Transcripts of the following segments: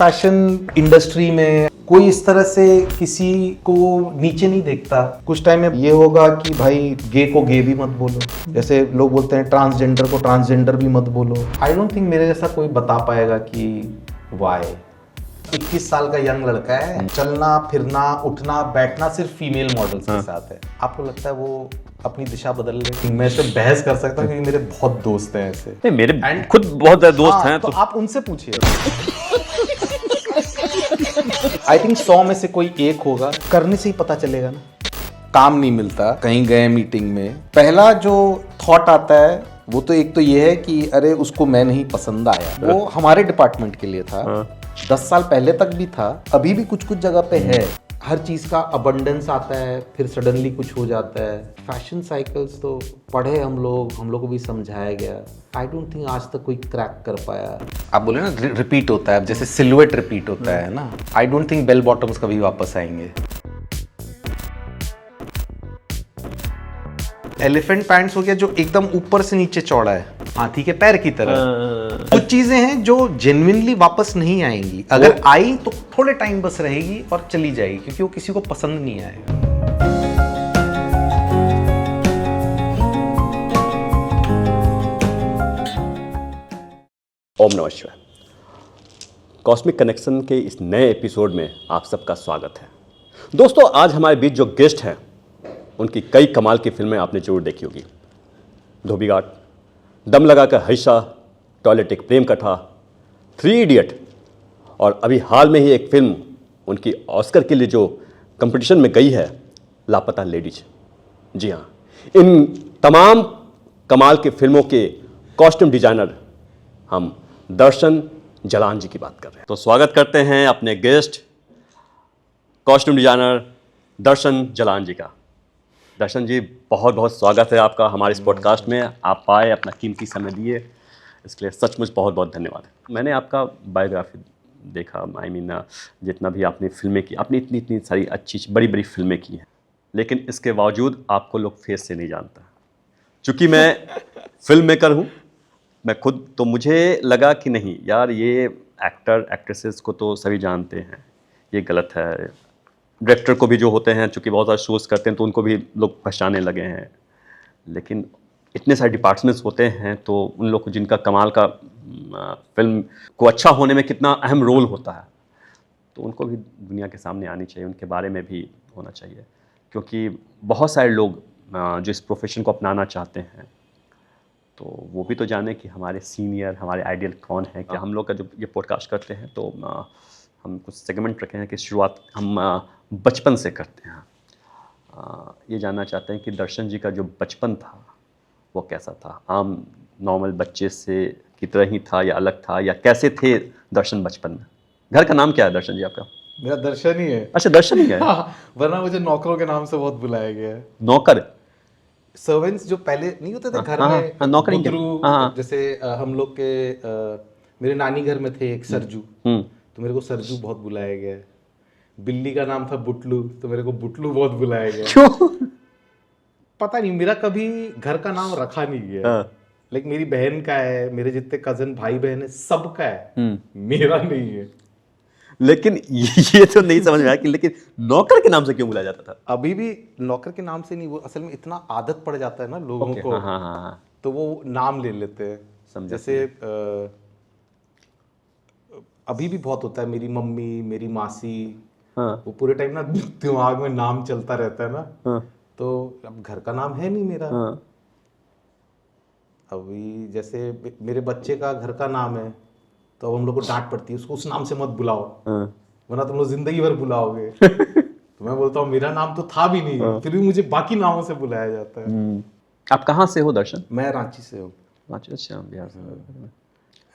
Fashion industry में कोई इस तरह से किसी को नीचे नहीं देखता। कुछ टाइम में ये होगा कि भाई गे को गे भी मत बोलो, जैसे लोग बोलते हैं ट्रांसजेंडर को ट्रांसजेंडर भी मत बोलो। आई डोंट थिंक मेरे जैसा कोई बता पाएगा कि वाई। 21 साल का यंग लड़का है, चलना फिरना उठना बैठना सिर्फ फीमेल मॉडल्स के साथ है। आपको लगता है वो अपनी दिशा बदल रहे? मैं इस पे बहस कर सकता हूँ क्योंकि मेरे बहुत दोस्त हैं ऐसे। नहीं, मेरे खुद बहुत दोस्त हैं। तो आप उनसे पूछिए। आई थिंक 100 में से कोई एक होगा, करने से ही पता चलेगा ना। काम नहीं मिलता, कहीं गए मीटिंग में, पहला जो थॉट आता है वो तो एक तो ये है कि अरे उसको मैं नहीं पसंद आया। वो हमारे डिपार्टमेंट के लिए था, 10 साल पहले तक भी था, अभी भी कुछ कुछ जगह पे है। हर चीज का अबंडेंस आता है, फिर सडनली कुछ हो जाता है। फैशन साइकिल्स तो पढ़े हम लोग को भी समझाया गया। आई डोंट थिंक आज तक कोई क्रैक कर पाया। आप बोले ना रिपीट होता है, जैसे सिलुएट रिपीट होता है ना। I don't think bell bottoms कभी वापस आएंगे। एलिफेंट पैंट्स हो गया जो एकदम ऊपर से नीचे चौड़ा है, हाथी के पैर की तरह। कुछ चीजें हैं जो जेन्युइनली वापस नहीं आएंगी, अगर आई तो थोड़े टाइम बस रहेगी और चली जाएगी क्योंकि वो किसी को पसंद नहीं आएगा। ओम नमः शिवाय। कॉस्मिक कनेक्शन के इस नए एपिसोड में आप सबका स्वागत है। दोस्तों, आज हमारे बीच जो गेस्ट हैं उनकी कई कमाल की फिल्में आपने जरूर देखी होगी। धोबी घाट, दम लगाकर हईशा, टॉयलेट एक प्रेम कथा, 3 इडियट और अभी हाल में ही एक फिल्म उनकी ऑस्कर के लिए जो कंपटीशन में गई है, लापता लेडीज। जी हाँ, इन तमाम कमाल की फिल्मों के कॉस्ट्यूम डिजाइनर हम दर्शन जलान जी की बात कर रहे हैं। तो स्वागत करते हैं अपने गेस्ट कॉस्ट्यूम डिजाइनर दर्शन जलान जी का। दर्शन जी, बहुत बहुत स्वागत है आपका हमारे इस पॉडकास्ट में। आप आए, अपना कीमती समय दिए, इसके लिए सचमुच बहुत बहुत धन्यवाद। मैंने आपका बायोग्राफी देखा, जितना भी आपने फिल्में की, आपने इतनी इतनी सारी अच्छी बड़ी बड़ी फिल्में की हैं, लेकिन इसके बावजूद आपको लोग फेस से नहीं जानता। चूँकि मैं फिल्म मेकर हूँ, मैं खुद, तो मुझे लगा कि नहीं यार, ये एक्टर एक्ट्रेसेस को तो सभी जानते हैं, ये गलत है। डायरेक्टर को भी जो होते हैं, चूँकि बहुत सारे शोज़ करते हैं तो उनको भी लोग पहचानने लगे हैं, लेकिन इतने सारे डिपार्टमेंट्स होते हैं तो उन लोग को, जिनका कमाल का फिल्म को अच्छा होने में कितना अहम रोल होता है, तो उनको भी दुनिया के सामने आनी चाहिए, उनके बारे में भी होना चाहिए। क्योंकि बहुत सारे लोग जो इस प्रोफेशन को अपनाना चाहते हैं, तो वो भी तो जाने कि हमारे सीनियर, हमारे आइडियल कौन है। क्या हम लोग का जो ये पॉडकास्ट करते हैं तो हम कुछ सेगमेंट रखे हैं कि शुरुआत हम बचपन से करते हैं। ये जानना चाहते हैं कि दर्शन जी का जो बचपन था वो कैसा था, आम नॉर्मल बच्चे से की तरह ही था या अलग था, या कैसे थे दर्शन बचपन में? घर का नाम क्या है दर्शन जी आपका? मेरा दर्शन ही है। अच्छा, दर्शन ही है। वरना मुझे नौकरों के नाम से बहुत बुलाया गया है। नौकर, सर्वेंट्स जो पहले नहीं होते थे घर में, नौकरी बुदरू, जैसे हम लोग के मेरे नानी घर में थे एक सरजू, तो मेरे को सरजू बहुत बुलाया गया है। बिल्ली का नाम था बुटलू, तो मेरे को बुटलू बहुत बुलाया गया। क्यों? पता नहीं, मेरा कभी घर का नाम रखा नहीं गया। लेकिन मेरी बहन का है, मेरे जितने कजन भाई बहन है सबका है, मेरा नहीं है। लेकिन ये तो नहीं समझ में आया कि लेकिन नौकर के नाम से क्यों बुलाया जाता था? अभी भी नौकर के नाम से नहीं, वो असल में इतना आदत पड़ जाता है ना लोगों को। हाँ। तो वो नाम ले लेते हैं। जैसे अभी भी बहुत होता है, मेरी मम्मी, मेरी मासी, वो पूरे टाइम ना दिमाग में नाम चलता रहता है ना। तो अब घर का नाम है नहीं मेरा। अभी जैसे मेरे बच्चे का घर का नाम है, तो अब हम लोग को डांट पड़ती है, उसको उस नाम से मत बुलाओ, वरना तुम लोग जिंदगी भर बुलाओगे। तो मैं बोलता हूँ मेरा नाम तो था भी नहीं, फिर भी मुझे बाकी नामों से बुलाया जाता है। आप कहाँ से हो दर्शन? मैं रांची से हूँ। रांची, अच्छा, बिहार से।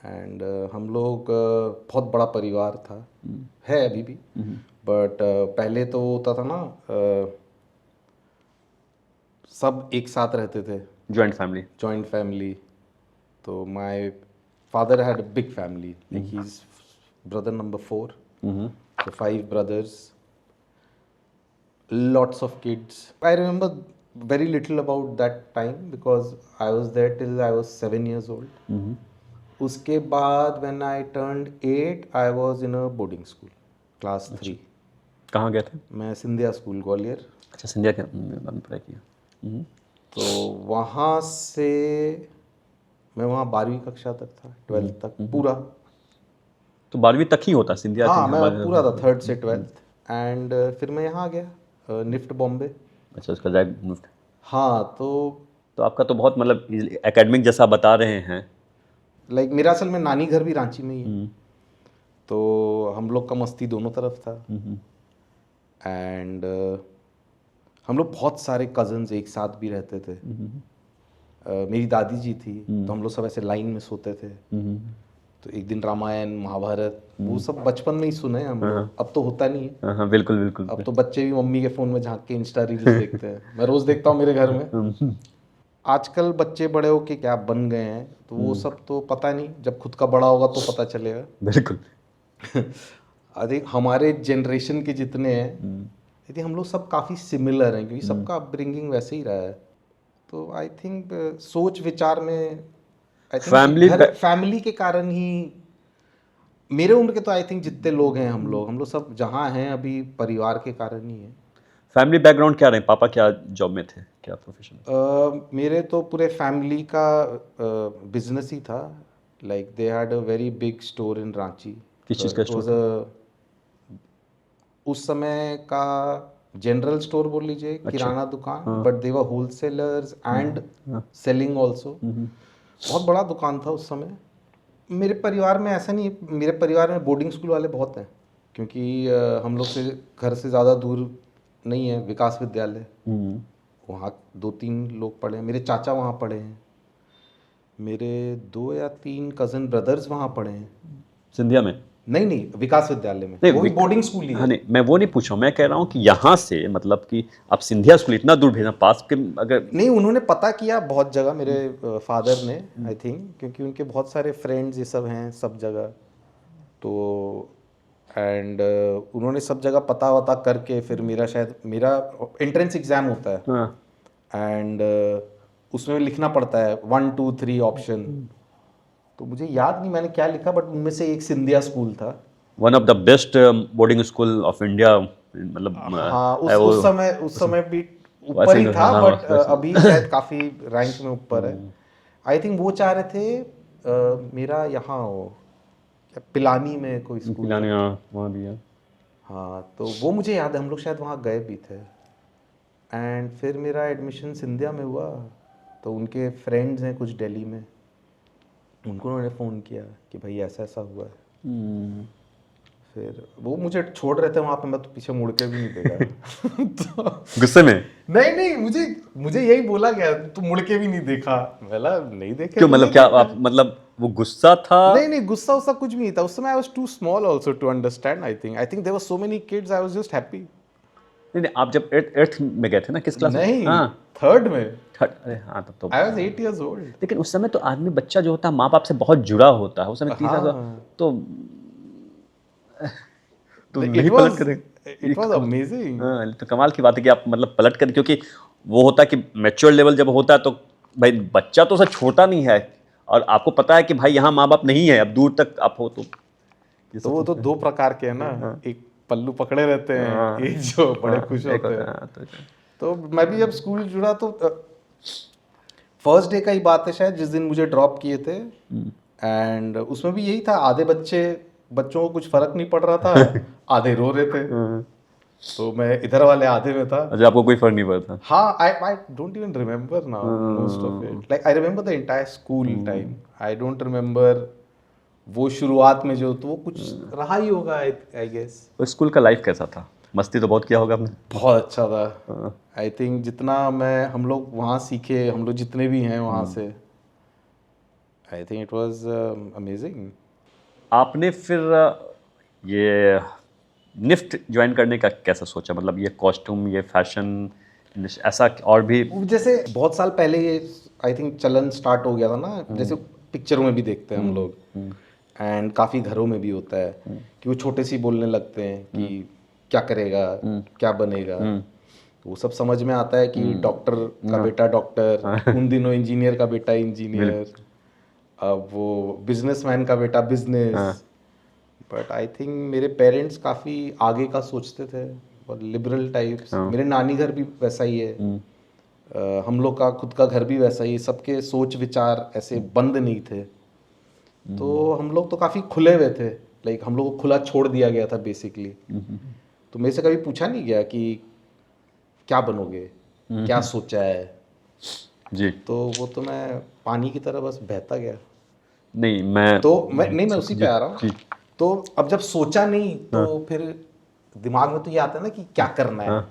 एंड हम लोग बहुत बड़ा परिवार था, है अभी भी, बट पहले तो होता था ना, सब एक साथ रहते थे, जॉइंट फैमिली। तो my father had a big family, like he is brother number 4, so 5 brothers, lots of kids. I remember very little about that time because I was there till I was 7 years old. उसके बाद when I turned 8 I was in a boarding school class 3। कहाँ गए थे? मैं Scindia school Gwalior. अच्छा, सिंधिया के में पढ़ाई किया। तो वहाँ से मैं वहाँ 12वीं कक्षा तक था, 12th तक पूरा। तो 12वीं तक ही होता सिंधिया हाँ के मैं हमारे? पूरा था 3rd से 12th। एंड फिर मैं यहाँ आ गया निफ्ट बॉम्बे। अच्छा, उसका डायरेक्ट। हाँ तो आपका तो बहुत मतलब एकेडमिक जैसा बता रहे हैं। लाइक मेरा असल में नानी घर भी रांची में ही है, तो हम लोग का मस्ती दोनों तरफ था। एंड हम लोग बहुत सारे कजन्स एक साथ भी रहते थे। मेरी दादी जी थी, तो हम लोग सब ऐसे लाइन में सोते थे। तो एक दिन रामायण महाभारत वो सब बचपन में ही सुने हम लोग, अब तो होता नहीं है। हाँ, बिल्कुल बिल्कुल। अब तो बच्चे भी मम्मी के फ़ोन में झांक के इंस्टा रील्स देखते हैं। मैं रोज़ देखता हूँ मेरे घर में। आजकल बच्चे बड़े होके क्या बन गए हैं, तो वो सब तो पता नहीं, जब खुद का बड़ा होगा तो पता चलेगा। बिल्कुल। आई थिंक हमारे जनरेशन के जितने हैं, आई थिंक हम लोग सब काफ़ी सिमिलर हैं, क्योंकि सबका अपब्रिंगिंग वैसे ही रहा है। तो आई थिंक सोच विचार में आई थिंक फैमिली के कारण ही, मेरे उम्र के तो आई थिंक जितने लोग हैं हम लोग सब जहाँ हैं अभी परिवार के कारण ही है। फैमिली बैकग्राउंड क्या रहे? पापा क्या जॉब में थे, क्या प्रोफेशन? मेरे तो पूरे फैमिली का बिजनेस ही था। Like they had a very big store in Ranchi. किस चीज़ का स्टोर था? उस समय का जनरल स्टोर बोल लीजिए, किराना दुकान, but they were wholesalers and selling also. बहुत बड़ा दुकान था उस समय। मेरे परिवार में ऐसा नहीं है, मेरे परिवार में बोर्डिंग स्कूल वाले बहुत हैं, क्योंकि हम लोग से घर से ज़्यादा दूर नहीं है विकास विद्यालय। वहाँ 2-3 लोग पढ़े हैं, मेरे चाचा वहाँ पढ़े हैं, मेरे 2 या 3 कज़न ब्रदर्स वहाँ पढ़े हैं। सिंधिया में? नहीं विकास विद्यालय में, वो भी बोर्डिंग स्कूल ही है। हाँ नहीं, मैं वो नहीं पूछ रहा हूँ, मैं कह रहा हूँ कि यहाँ से मतलब कि आप सिंधिया स्कूल इतना दूर भेजना, पास के अगर नहीं, उन्होंने पता किया बहुत जगह मेरे फादर ने, आई थिंक, क्योंकि उनके बहुत सारे फ्रेंड्स ये सब हैं सब जगह। तो एंड उन्होंने सब जगह पता वता करके फिर मेरा एंट्रेंस एग्ज़ाम होता है। एंड उसमें लिखना पड़ता है 1 2 3 ऑप्शन। तो मुझे याद नहीं मैंने क्या लिखा, बट उनमें से एक सिंधिया स्कूल था। One of the best boarding school of India, मतलब हाँ उस समय भी ऊपर ही था, बट अभी शायद काफ़ी रैंक में ऊपर है। आई थिंक वो चाह रहे थे मेरा यहाँ हो पिलानी में कोई स्कूल। पिलानी, वहाँ भी है। हाँ तो वो मुझे याद है, हम लोग शायद वहाँ गए भी थे। एंड फिर मेरा एडमिशन सिंधिया में हुआ, तो उनके फ्रेंड्स हैं कुछ दिल्ली में, उनको उन्होंने फ़ोन किया कि भाई ऐसा ऐसा हुआ है। फिर वो मुझे छोड़ रहे थे वहाँ पे, मैं तो पीछे मुड़ के भी नहीं देखा। तो गुस्से में? नहीं मुझे यही बोला गया, तू मुड़ के भी नहीं देखा। बोला नहीं देखे। क्यों, मतलब क्या आप, मतलब वो गुस्सा था? नहीं गुस्सा उस्सा कुछ भी नहीं था उस समय। I was too small also to understand. I think there were so many kids, I was just happy. नहीं, आप जब 8th में गए थे ना, किस क्लास में? नहीं, 3rd में। अरे हाँ, तब तो आई वाज 8 years old। लेकिन उस समय तो आदमी, बच्चा जो होता है माँ बाप से बहुत जुड़ा होता है उस समय। 30 साल तो नहीं पलट कर। It was amazing. हाँ, तो कमाल की बात है कि आप मतलब पलट कर, क्योंकि वो होता है कि मैच्योर लेवल जब होता है तो भाई बच्चा तो सब छोटा नहीं है, और आपको पता है कि भाई यहाँ माँ बाप नहीं है, अब दूर तक आप हो तो वो तो 2 प्रकार के हैं ना, एक पल्लू पकड़े रहते हैं, एक जो बड़े खुश होते हैं। तो मैं भी जब स्कूल जुड़ा तो फर्स्ट डे का ही बात है शायद, जिस दिन मुझे ड्रॉप किए थे। एंड उसमें भी यही था, आधे बच्चों को कुछ फर्क नहीं पड़ रहा था, आधे रो रहे थे। तो मैं इधर वाले आधे में था। अच्छा, आपको कोई फर्क नहीं पड़ता? हाँ, I don't even remember now most of it. Like I remember the entire school time, I don't remember वो शुरुआत में जो, तो वो कुछ रहा ही होगा आई गेस। तो स्कूल का लाइफ कैसा था? मस्ती तो बहुत किया होगा आपने? बहुत अच्छा था। आई थिंक जितना हम लोग वहाँ सीखे, हम लोग जितने भी हैं वहाँ से, I think it was amazing. आपने फिर ये निफ्ट ज्वाइन करने का कैसा सोचा? मतलब ये कॉस्ट्यूम, ये फैशन, ऐसा और भी जैसे बहुत साल पहले ये आई थिंक चलन स्टार्ट हो गया था ना, जैसे पिक्चरों में भी देखते हैं हम लोग, एंड काफ़ी घरों में भी होता है कि वो छोटे सी बोलने लगते हैं कि क्या करेगा, क्या बनेगा। तो वो सब समझ में आता है कि डॉक्टर का बेटा डॉक्टर, उन दिनों इंजीनियर का बेटा इंजीनियर। अब वो बिजनेसमैन का बेटा बिजनेस। बट आई थिंक मेरे पेरेंट्स काफ़ी आगे का सोचते थे और लिबरल टाइप्स। मेरे नानी घर भी वैसा ही है, हम लोग का खुद का घर भी वैसा ही है, सबके सोच विचार ऐसे बंद नहीं थे। तो हम लोग तो काफ़ी खुले हुए थे, लाइक हम लोग को खुला छोड़ दिया गया था बेसिकली। तो मेरे से कभी पूछा नहीं गया कि क्या बनोगे, क्या सोचा है। जी। तो वो तो मैं पानी की तरह बस बहता गया। नहीं मैं उसी पे आ रहा हूँ। तो अब जब सोचा नहीं तो फिर दिमाग में तो ये आता है ना कि क्या करना है।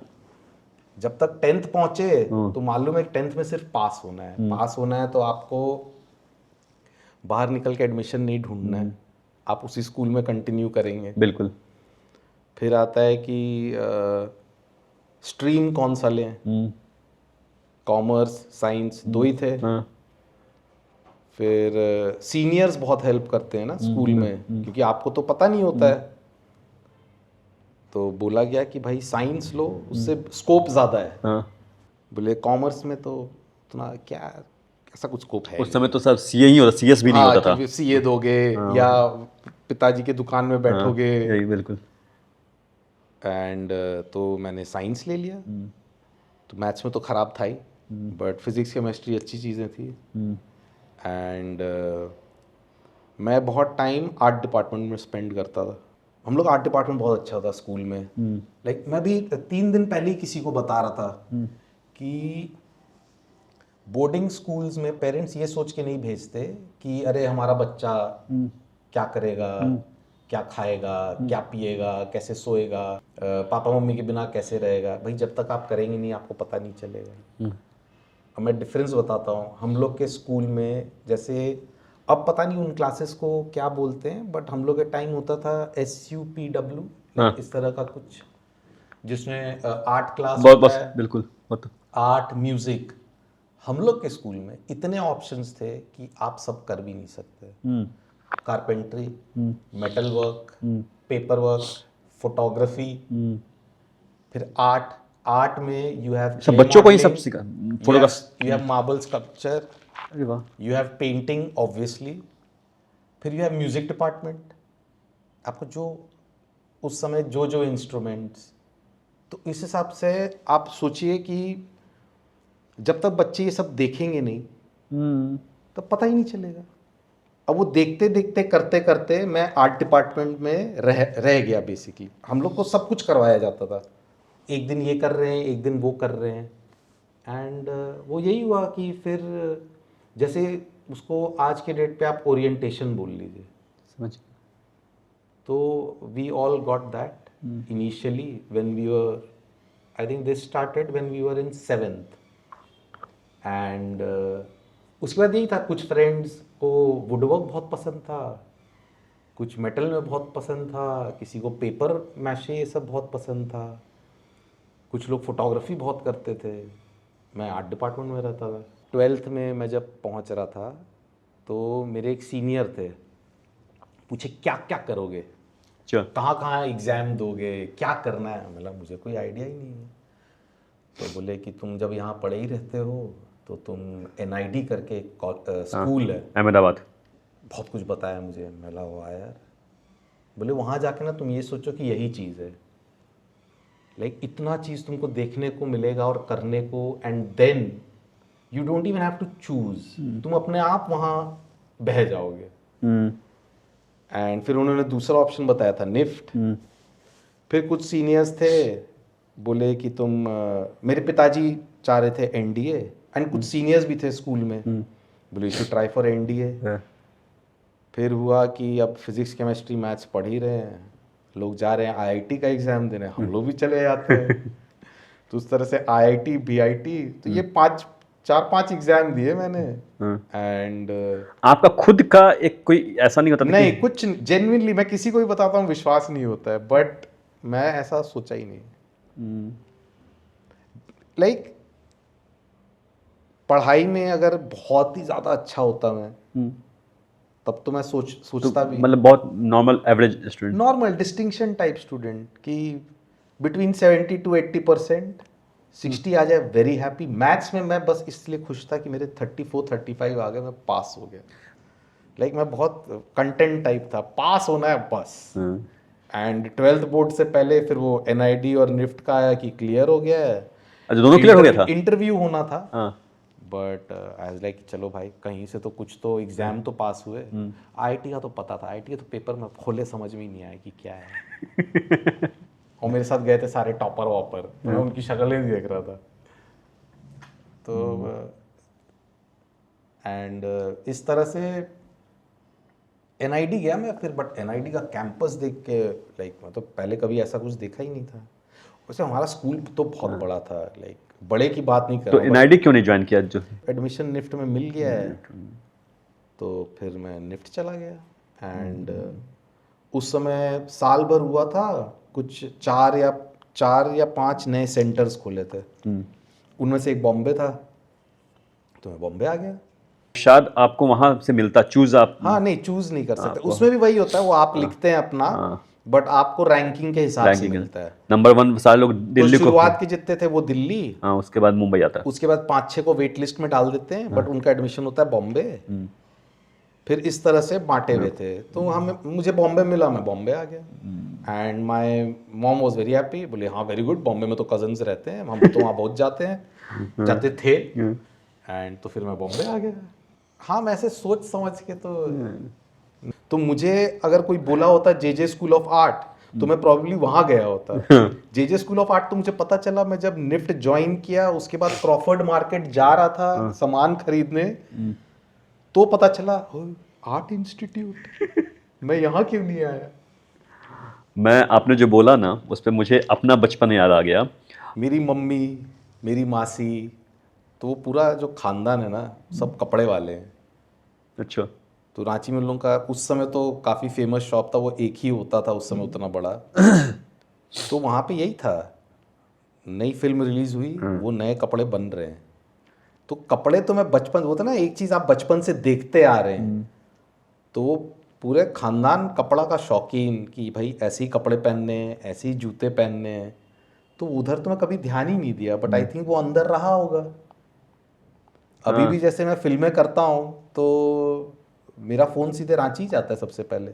जब तक 10th पहुंचे तो मालूम है 10th में सिर्फ पास होना है। पास होना है तो आपको बाहर निकल के एडमिशन नहीं ढूंढना है, आप उसी स्कूल में कंटिन्यू करेंगे। बिल्कुल। फिर आता है कि स्ट्रीम कौन सा लें, कॉमर्स साइंस दो ही थे। फिर सीनियर्स बहुत हेल्प करते हैं ना स्कूल में, क्योंकि आपको तो पता नहीं होता है। तो बोला गया कि भाई साइंस लो, उससे स्कोप ज़्यादा है। बोले कॉमर्स में तो उतना क्या, ऐसा कुछ स्कोप है उस समय तो सब सीए ही होता, सीएस भी नहीं होता था। सीए दोगे या पिताजी के दुकान में बैठोगे। यही बिल्कुल। एंड तो मैंने साइंस ले लिया। तो मैथ्स में तो ख़राब था ही, बट फिज़िक्स केमिस्ट्री अच्छी चीज़ें थी। एंड मैं बहुत टाइम आर्ट डिपार्टमेंट में स्पेंड करता था। हम लोग आर्ट डिपार्टमेंट बहुत अच्छा था स्कूल में। लाइक मैं भी 3 दिन पहले ही किसी को बता रहा था कि बोर्डिंग स्कूल्स में पेरेंट्स ये सोच के नहीं भेजते कि अरे हमारा बच्चा क्या करेगा, क्या खाएगा, क्या पिएगा, कैसे सोएगा, पापा मम्मी के बिना कैसे रहेगा। भाई जब तक आप करेंगे नहीं आपको पता नहीं चलेगा। अब मैं डिफरेंस बताता हूँ। हम लोग के स्कूल में जैसे, अब पता नहीं उन क्लासेस को क्या बोलते हैं, बट हम लोग के टाइम होता था SUPW, इस तरह का कुछ, जिसमें आर्ट क्लास होता है, बिल्कुल होता। Art music. हम लोग के स्कूल में इतने ऑप्शंस थे कि आप सब कर भी नहीं सकते। Carpentry, metal work, paper work, photography, फिर आर्ट में यू हैव सब बच्चों को ही सब सीखा, photograph. You have marble sculpture, अरे वाह। यू हैव पेंटिंग ऑब्वियसली, फिर यू हैव म्यूजिक डिपार्टमेंट। आपको जो उस समय जो इंस्ट्रूमेंट्स, तो इस हिसाब से आप सोचिए कि जब तक बच्चे ये सब देखेंगे नहीं तब पता ही नहीं चलेगा। अब वो देखते देखते करते करते मैं आर्ट डिपार्टमेंट में रह गया बेसिकली। हम लोग को सब कुछ करवाया जाता था, एक दिन ये कर रहे हैं, एक दिन वो कर रहे हैं। एंड वो यही हुआ कि फिर जैसे उसको आज के डेट पे आप ओरिएंटेशन बोल लीजिए। समझ। तो we all got that initially when we were, I think this started when we were in 7th। And उसके बाद यही था, कुछ फ्रेंड्स को वुडवर्क बहुत पसंद था, कुछ मेटल में बहुत पसंद था, किसी को पेपर मैशे ये सब बहुत पसंद था, कुछ लोग फोटोग्राफी बहुत करते थे। मैं आर्ट डिपार्टमेंट में रहता था। 12th में मैं जब पहुंच रहा था तो मेरे एक सीनियर थे, पूछे क्या क्या करोगे, कहाँ कहाँ एग्ज़ाम दोगे, क्या करना है। मतलब मुझे कोई आइडिया ही नहीं है। तो बोले कि तुम जब यहाँ पढ़े ही रहते हो तो तुम NID करके स्कूल है अहमदाबाद, बहुत कुछ बताया मुझे। मैं लगा हुआ यार। बोले वहाँ जाके ना तुम ये सोचो कि यही चीज़ है, लाइक इतना चीज़ तुमको देखने को मिलेगा और करने को, and then you don't even have to choose, तुम अपने आप वहाँ बह जाओगे। एंड फिर उन्होंने दूसरा ऑप्शन बताया था निफ्ट। फिर कुछ सीनियर्स थे बोले कि तुम मेरे पिताजी चाह रहे थे NDA, एंड कुछ सीनियर्स भी थे स्कूल में, बोले you should try for NDA। फिर हुआ कि अब फिजिक्स केमिस्ट्री मैथ्स पढ़ ही रहे हैं, लोग जा रहे हैं IIT का एग्ज़ाम देने, हम लोग भी चले जाते हैं। तो उस तरह से IIT BIT, तो ये 4-5 एग्ज़ाम दिए मैंने। एंड आपका खुद का एक कोई ऐसा नहीं होता था? नहीं, कुछ जेन्युइनली मैं किसी को भी बताता हूँ विश्वास नहीं होता है, बट मैं ऐसा सोचा ही नहीं। लाइक पढ़ाई में अगर बहुत ही ज़्यादा अच्छा होता मैं तब तो मैं सोचता भी, मतलब बहुत normal average student, normal distinction type student कि बिटवीन 70 to 80%, 60 आ जाए वेरी हैप्पी। मैथ्स में मैं बस इसलिए खुश था कि मेरे 34-35 आ गए, मैं पास हो गया। लाइक मैं बहुत कंटेंट टाइप था, पास होना है बस। एंड 12th बोर्ड से पहले फिर वो एनआईडी और निफ्ट का आया कि क्लियर हो गया है। अच्छा, दोनों क्लियर हो गया था? इंटरव्यू होना था, हाँ। बट आई वाज लाइक चलो भाई कहीं से तो कुछ तो एग्जाम तो पास हुए। आईआईटी का तो पता था, आईआईटी का तो पेपर में खोले समझ में ही नहीं आया कि क्या है। और मेरे साथ गए थे सारे टॉपर वॉपर, तो मैं उनकी शक्लें ही देख रहा था। तो एंड इस तरह से एनआईडी गया मैं फिर, बट एनआईडी का कैंपस देख के लाइक मैं तो पहले कभी ऐसा कुछ देखा ही नहीं था। वैसे हमारा स्कूल तो बहुत बड़ा था, लाइक बड़े की बात नहीं कर तो रहा, एनआईडी क्यों नहीं ज्वाइन किया? जो एडमिशन निफ्ट में मिल गया है तो फिर मैं निफ्ट चला गया। एंड उस समय साल भर हुआ था, कुछ 4 या 5 नए सेंटर्स खुले थे, उनमें से एक बॉम्बे था, तो मैं बॉम्बे आ गया। शायद आपको वहां से मिलता चूज आप। हाँ नहीं, चूज नहीं कर सकते, उसमें भी वही होता है, वो आप लिखते हैं अपना, बट आपको रैंकिंग के हिसाब से मिलता है। नंबर 1 सारे लोग तो दिल्ली को। शुरुआत के जितने थे वो दिल्ली, हाँ, उसके बाद मुंबई आता है। उसके बाद 5-6 को वेट लिस्ट में डाल देते हैं, बट उनका एडमिशन होता है बॉम्बे। फिर इस तरह से बांटे हुए थे, तो हमें मुझे बॉम्बे मिला, मैं बॉम्बे आ गया। And my mom was very happy, बोले हाँ वेरी गुड, बॉम्बे में तो कजन्स रहते हैं, हम तो वहाँ बहुत जाते हैं, जाते थे। एंड तो फिर मैं बॉम्बे आ गया। हाँ मैं ऐसे सोच समझ के तो मुझे अगर कोई बोला होता जेजे स्कूल ऑफ आर्ट तो मैं प्रॉब्ली वहां गया होता। जेजे स्कूल ऑफ आर्ट तो मुझे पता चला मैं जब निफ्ट ज्वाइन किया, उसके बाद क्रॉफर्ड मार्केट जा रहा था सामान खरीदने, तो पता चला आर्ट इंस्टीट्यूट, मैं यहाँ क्यों नहीं आया। मैं आपने जो बोला ना उस पर मुझे अपना बचपन याद आ गया। मेरी मम्मी, मेरी मासी, तो वो पूरा जो खानदान है ना सब कपड़े वाले हैं। अच्छा। तो रांची में उन लोगों का उस समय तो काफ़ी फेमस शॉप था, वो एक ही होता था उस समय उतना बड़ा। तो वहाँ पे यही था, नई फिल्म रिलीज हुई, वो नए कपड़े बन रहे हैं, तो कपड़े तो मैं बचपन, होता ना एक चीज़ आप बचपन से देखते आ रहे हैं, तो वो पूरे खानदान कपड़ा का शौकीन कि भाई ऐसे ही कपड़े पहनने हैं, ऐसे ही जूते पहनने हैं। तो उधर तो मैं कभी ध्यान ही नहीं दिया, बट आई थिंक वो अंदर रहा होगा। अभी भी जैसे मैं फिल्में करता हूँ तो मेरा फ़ोन सीधे रांची ही जाता है सबसे पहले,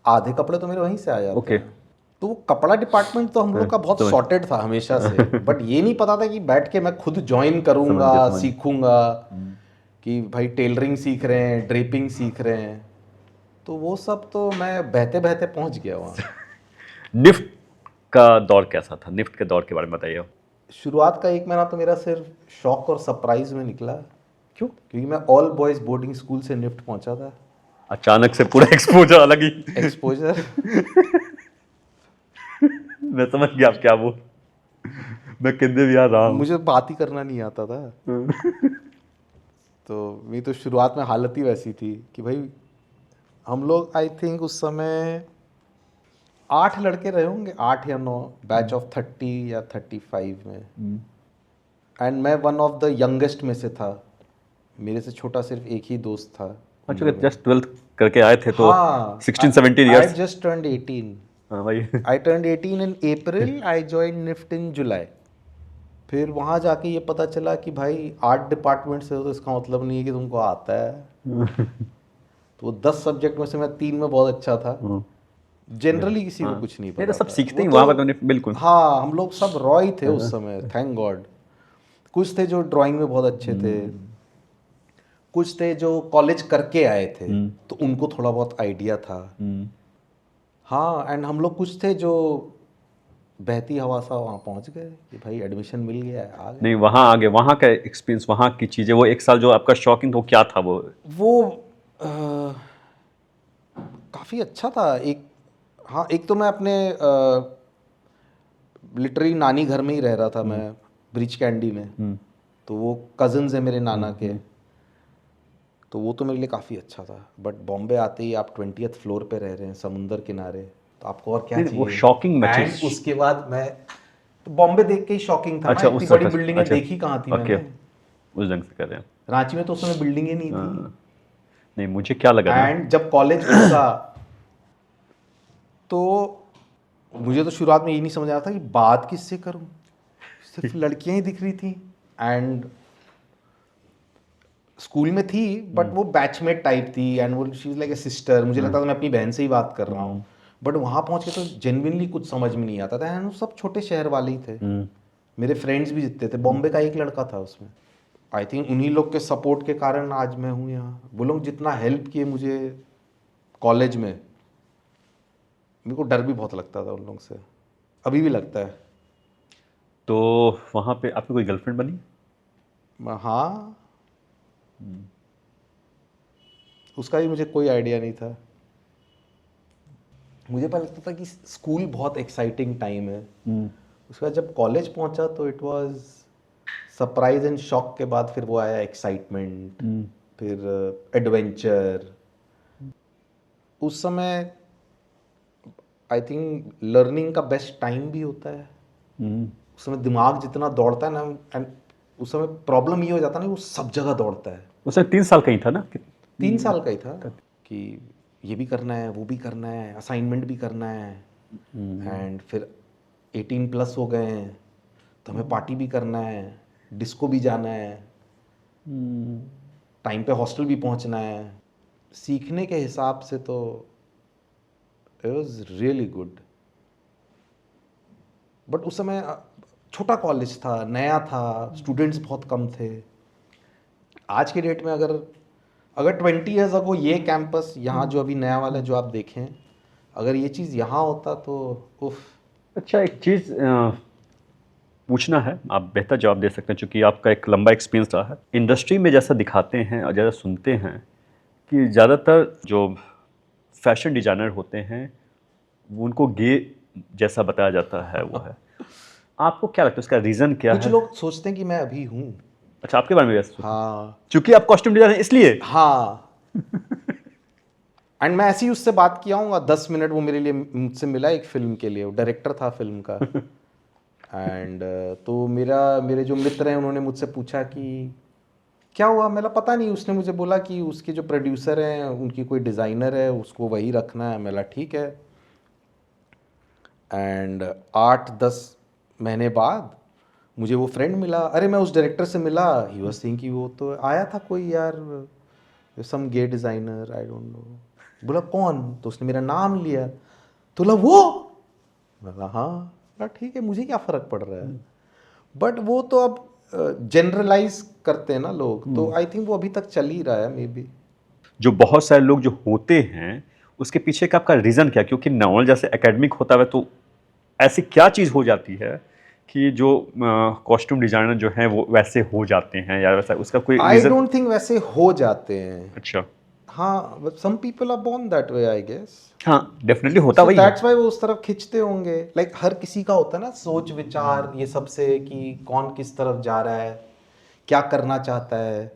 आधे कपड़े तो मेरे वहीं से आ जाते हैं। तो वो कपड़ा डिपार्टमेंट तो हम लोग का बहुत सॉर्टेड था हमेशा से, बट ये नहीं पता था कि बैठ के मैं खुद ज्वाइन करूँगा, सीखूंगा, कि भाई टेलरिंग सीख रहे हैं, ड्रेपिंग सीख रहे हैं। तो वो सब तो मैं बहते बहते पहुंच गया वहाँ। निफ्ट का दौर कैसा था? निफ्ट के दौर के बारे में बताइए। शुरुआत का 1 महीना तो मेरा सिर्फ शौक और सरप्राइज में निकला। क्यों? क्योंकि मैं ऑल बॉयज़ बोर्डिंग स्कूल से निफ्ट पहुंचा था। अचानक से पूरा एक्सपोजर अलग ही एक्सपोजर। मैं समझ गया आप क्या वो, मैं कितने भी याद रहा मुझे बात ही करना नहीं आता था। तो मेरी तो शुरुआत में हालत ही वैसी थी कि भाई हम लोग आई थिंक उस समय 8 लड़के रहे होंगे, 8 या 9, बैच ऑफ 30 या 35 में। एंड मैं वन ऑफ द यंगेस्ट में से था, मेरे से छोटा सिर्फ एक ही दोस्त था। अच्छा, जस्ट 12th करके आए थे तो हाँ, 16-17 I इयर्स। just turned 18. हाँ भाई। I turned 18 in April. I joined NIFT in July. फिर वहाँ जाके ये पता चला कि भाई आर्ट डिपार्टमेंट से हो तो इसका मतलब नहीं है कि तुमको आता है। तो 10 सब्जेक्ट में से मैं 3 में बहुत अच्छा था। जनरली किसी को कुछ नहीं पता तो सब था। सीखते ही वो वहाँ तो- पर तो बिल्कुल। हाँ, हम लोग सब रॉ ही थे उस समय, थैंक गॉड। कुछ थे जो ड्राइंग में बहुत अच्छे थे, कुछ थे जो कॉलेज करके आए थे तो उनको थोड़ा बहुत आइडिया था। हाँ, एंड हम लोग कुछ थे जो बहती हवा सा वहाँ पहुँच गए कि भाई एडमिशन मिल गया है, आ गए। नहीं, वहाँ आगे वहाँ का एक्सपीरियंस, वहाँ की चीज़ें, वो 1 साल जो आपका शॉकिंग था वो क्या था? वो काफ़ी अच्छा था। हाँ, एक तो मैं अपने लिटरली नानी घर में ही रह रहा था मैं, ब्रिज कैंडी में। तो वो कज़न्स है मेरे नाना के, तो वो तो मेरे लिए काफ़ी अच्छा था। बट बॉम्बे आते ही आप 20th फ्लोर पे रह रहे हैं, समुंदर किनारे, तो आपको और क्या चाहिए? वो शॉकिंग एंड उसके बाद मैं तो बॉम्बे देख के ही शॉकिंग था। अच्छा, इतनी बड़ी बिल्डिंगें देखी कहाँ थी मैंने। उस ढंग से कर रहे हैं। रांची में तो उस समय बिल्डिंगें नहीं थी। नहीं, मुझे क्या लगा ना, एंड जब कॉलेज घुसा तो मुझे तो शुरुआत में ये नहीं समझ आ रहा था कि बात किससे करूं, सिर्फ लड़कियां ही दिख रही थी। एंड स्कूल में थी बट वो बैचमेट टाइप थी एंड वो she is like a sister, मुझे लगता था मैं अपनी बहन से ही बात कर रहा हूँ। बट वहाँ पहुँच के तो जेन्युइनली कुछ समझ में नहीं आता था एंड वो सब छोटे शहर वाले ही थे। मेरे फ्रेंड्स भी जितने थे, बॉम्बे का एक लड़का था उसमें। आई थिंक उन्हीं लोग के सपोर्ट के कारण आज मैं हूँ यहाँ। वो लोग जितना हेल्प किए मुझे कॉलेज में, मेरे को डर भी बहुत लगता था उन लोग से, अभी भी लगता है। तो वहाँ पे आपकी कोई गर्लफ्रेंड बनी? हाँ, उसका भी मुझे कोई आइडिया नहीं था। मुझे पता लगता था कि स्कूल बहुत एक्साइटिंग टाइम है। उसके बाद जब कॉलेज पहुंचा तो it was surprise and shock के बाद फिर वो आया एक्साइटमेंट, फिर एडवेंचर। उस समय आई थिंक लर्निंग का बेस्ट टाइम भी होता है। उस समय दिमाग जितना दौड़ता है ना, एंड उस समय प्रॉब्लम ये हो जाता है ना, वो सब जगह दौड़ता है। उसे 3 साल का ही था ना? 3 साल का ही था कि ये भी करना है, वो भी करना है, असाइनमेंट भी करना है, एंड फिर 18 प्लस हो गए हैं तो हमें पार्टी भी करना है, डिस्को भी जाना है, टाइम पे हॉस्टल भी पहुंचना है। सीखने के हिसाब से तो it was really good. But उस समय छोटा कॉलेज था, नया था, स्टूडेंट्स बहुत कम थे। आज के डेट में अगर 20 ईयर्स अगो ये कैंपस यहाँ जो अभी नया वाला जो आप देखें, अगर ये चीज़ यहाँ होता तो उफ। अच्छा, एक चीज़ पूछना है, आप बेहतर जवाब दे सकते हैं क्योंकि आपका एक लंबा एक्सपीरियंस रहा है इंडस्ट्री में। जैसा दिखाते हैं और ज़्यादा सुनते हैं कि ज़्यादातर जो फैशन डिज़ाइनर होते हैं वो उनको गे जैसा बताया जाता है वो है। आपको क्या लगता है उसका रीज़न क्या है? कुछ लोग सोचते हैं कि मैं अभी हूँ। अच्छा, आपके बारे में वैसे सोचते हैं? हाँ क्योंकि आप कॉस्ट्यूम डिज़ाइनर हैं इसलिए? हाँ। एंड मैं ऐसे ही उससे बात किया हूँ 10 मिनट, वो मेरे लिए मुझसे मिला एक फिल्म के लिए, वो डायरेक्टर था फिल्म का। एंड तो मेरे जो मित्र हैं उन्होंने मुझसे पूछा कि क्या हुआ। मेरा पता नहीं, उसने मुझे बोला कि उसके जो प्रोड्यूसर हैं उनकी कोई डिज़ाइनर है, उसको वही रखना है। मेरा ठीक है। एंड 8-10 महीने बाद मुझे वो फ्रेंड मिला। अरे मैं उस डायरेक्टर से मिला, ही वाज सेइंग कि वो तो आया था कोई यार, सम गे डिज़ाइनर, आई डोंट नो। बोला कौन? तो उसने मेरा नाम लिया। तो बोला वो? बोला हाँ। बोला ठीक है, मुझे क्या फ़र्क पड़ रहा है। बट वो तो अब जनरलाइज करते हैं ना लोग, तो आई थिंक वो अभी तक चल ही रहा है मे बी। जो बहुत सारे लोग जो होते हैं उसके पीछे का आपका रीज़न क्या? क्योंकि नॉर्मल जैसे एकेडमिक होता है तो ऐसी क्या चीज़ हो जाती है कि जो कॉस्ट्यूम डिज़ाइनर जो हैं वो वैसे हो जाते हैं, या वैसा उसका कोई आई रीज़न? डोंट थिंक वैसे हो जाते हैं। अच्छा। हाँ, some people are born that way I guess. हाँ, डेफिनेटली होता सो वही है। दैट्स व्हाई वो उस तरफ खींचते होंगे। लाइक हर किसी का होता है ना सोच विचार ये सब से, कि कौन किस तरफ जा रहा है, क्या करना चाहता है।